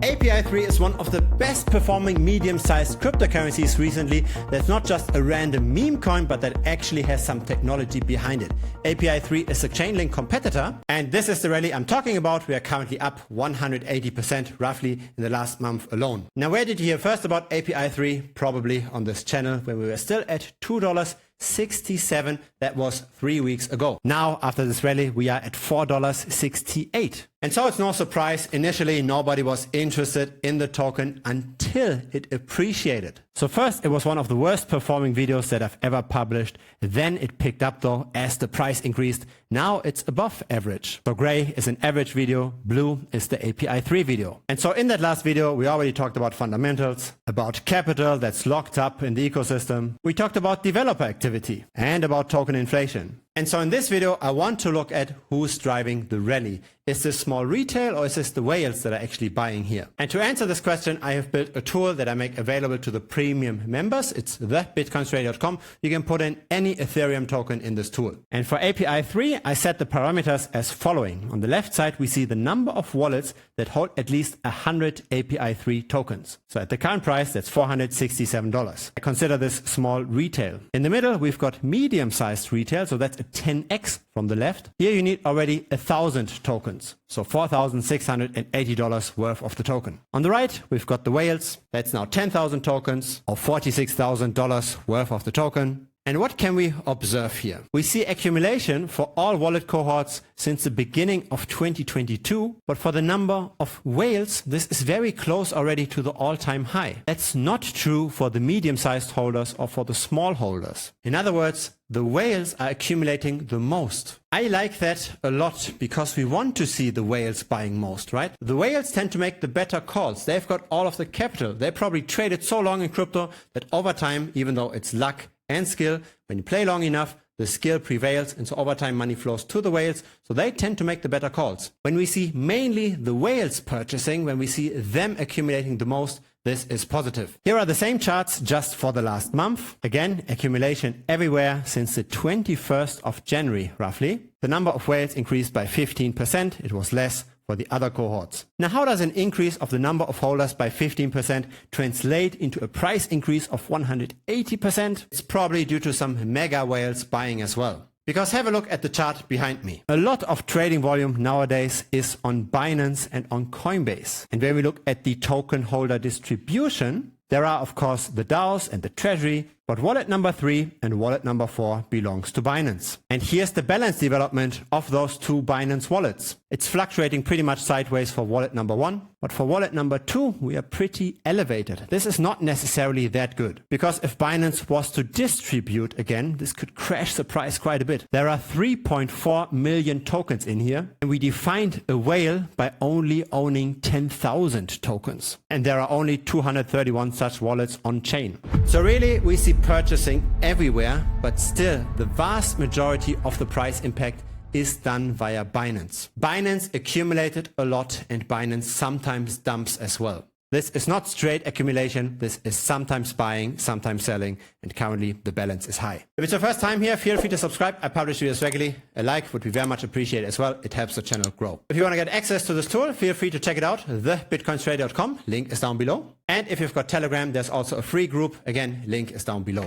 Api3 is one of the best performing medium-sized cryptocurrencies recently that's not just a random meme coin, but that actually has some technology behind it. Api3 is a Chainlink competitor, and this is the rally I'm talking about. We are currently up 180% roughly in the last month alone. Now, where did you hear first about Api3? Probably on this channel when we were still at $2.67. That was 3 weeks ago. Now, after this rally, we are at $4.68. And so it's no surprise, initially nobody was interested in the token until it appreciated. So first, it was one of the worst performing videos that I've ever published. Then it picked up though as the price increased. Now it's above average. So gray is an average video, blue is the Api3 video. And so in that last video, we already talked about fundamentals, about capital that's locked up in the ecosystem. We talked about developer activity and about token inflation. And so in this video, I want to look at who's driving the rally. Is this small retail or is this the whales that are actually buying here? And to answer this question, I have built a tool that I make available to the premium members. It's thebitcoinstrader.com. You can put in any Ethereum token in this tool. And for Api3, I set the parameters as following. On the left side, we see the number of wallets that hold at least 100 Api3 tokens. So at the current price, that's $467. I consider this small retail. In the middle, we've got medium-sized retail. So that's a 10x from the left. Here you need already 1,000 tokens. So $4,680 worth of the token. On the right, we've got the whales. That's now 10,000 tokens or $46,000 worth of the token. And what can we observe here? We see accumulation for all wallet cohorts since the beginning of 2022, but for the number of whales, this is very close already to the all-time high. That's not true for the medium-sized holders or for the small holders. In other words, the whales are accumulating the most. I like that a lot because we want to see the whales buying most, right? The whales tend to make the better calls. They've got all of the capital. They probably traded so long in crypto that over time, even though it's luck and skill, when you play long enough, the skill prevails, and so over time money flows to the whales, so they tend to make the better calls. When we see mainly the whales purchasing, when we see them accumulating the most, this is positive. Here are the same charts just for the last month. Again, accumulation everywhere since the 21st of January, roughly. The number of whales increased by 15%. It was less for the other cohorts. Now, how does an increase of the number of holders by 15% translate into a price increase of 180%? It's probably due to some mega whales buying as well. Because have a look at the chart behind me. A lot of trading volume nowadays is on Binance and on Coinbase. And when we look at the token holder distribution, there are of course the DAOs and the treasury, but wallet number 3 and wallet number 4 belongs to Binance. And here's the balance development of those two Binance wallets. It's fluctuating pretty much sideways for wallet number 1, but for wallet number 2, we are pretty elevated. This is not necessarily that good, because if Binance was to distribute again, this could crash the price quite a bit. There are 3.4 million tokens in here, and we defined a whale by only owning 10,000 tokens. And there are only 231 such wallets on chain. So really, we see purchasing everywhere, but still the vast majority of the price impact is done via Binance. Binance accumulated a lot and Binance sometimes dumps as well. This is not straight accumulation, this is sometimes buying, sometimes selling, and currently the balance is high. If it's your first time here, feel free to subscribe. I publish videos regularly. A like would be very much appreciated as well. It helps the channel grow. If you want to get access to this tool, feel free to check it out, thebitcoinstrader.com. Link is down below. And if you've got Telegram, there's also a free group. Again, link is down below.